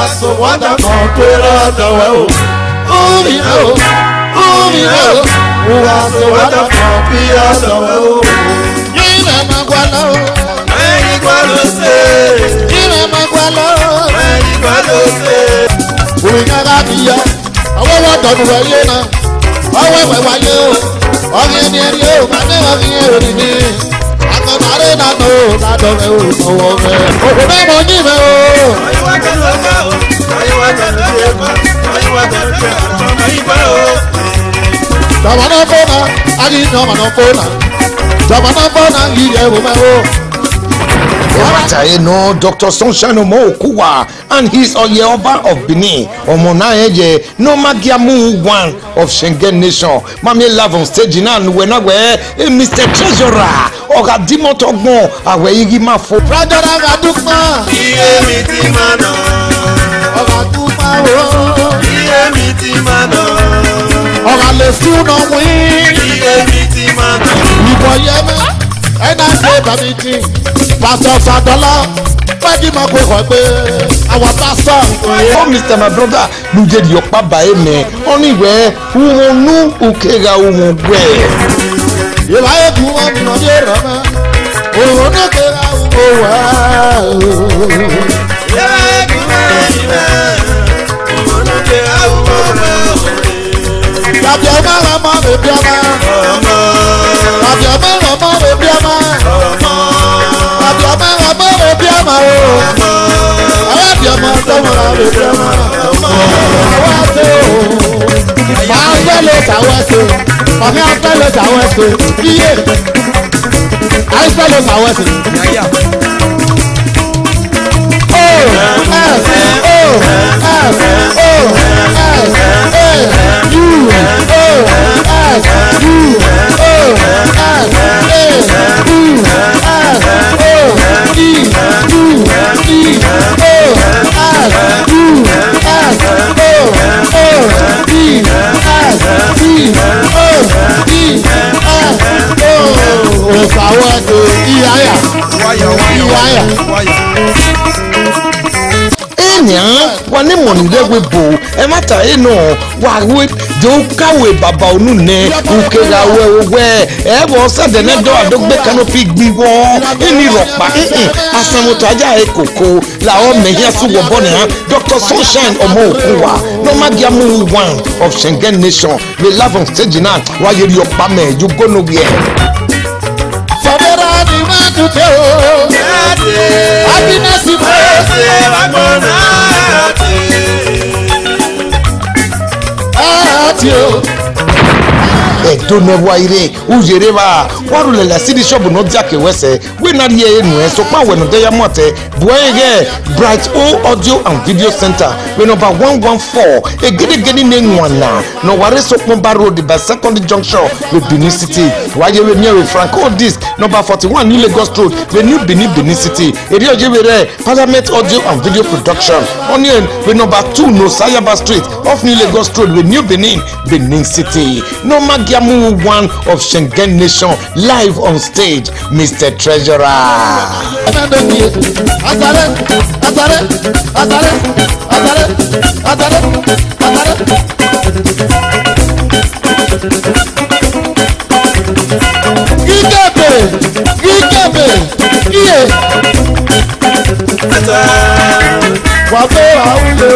so what I'm going to do. Umi no, so what I'm going to do. Yina magwalo, meni gwalo se. Yina magwalo, meni gwalo se. Umi kagabia, awo wadonu wayena, awo wayo, ogi ni yo, mane ogi ni. Akonare na no, na do me o, me mo ni me o. Ayi wa kan lo ka o, ayi wa kan lo ye ko, ayi wa kan lo ayi ba o. Jamana bona, agi jamana bona. Jamana bona ngiye o me o. No, Dr. Sunshine Omorokuwa and his Oyeoba of Benin, Omonaye, no Magiamu one of Schengen Nation. Mami love on stage in and when I wear Mr. Treasurer or Gadimo Togmo, awe Igima for Radara Gadukma, Mitimano, Ogaduma, Mitimano, Ogalesuno, Mitimano, Iboyeme, and I say, Babiti. Pastor Sadola, Pagi Makwekwe, our pastor. Oh, Mr. My brother, you did your papa, me. Only where who knew Ukega Umwe. You like you want to hear Rama. Oh, no, One morning there we go. E matter no. Wa we do kawe baba onu ne. Ukega we. E bo sa de ne do adogbe canopy gbi wo. Eni ropa. Asamoto aja ekoko. La o mehia su wo bone ha. Dr. Sunshine Omorokuwa. No magiamu one of Schengen Nation. We love on stage now. Why you your pame? You go nowhere. Happiness is don't know why Ujereva, what will the city shop not Jackie Wesse? We're not here anywhere, so power when they are mote. Boye, Bright O Audio and Video Center, we number 114, a getting name one now. No worries, so Pomba Road, by second junction with Benin City. Why you near with Franco Disc, number 41, New Lagos Road, the new Benin City. Area Jivere, Parliament Audio and Video Production. Onion, with number 2, No Sayaba Street, off New Lagos Road with New Benin City. No Magiamu one of Schengen Nation live on stage, Mr. Treasurer. Wàbẹ̀ àwùjọ.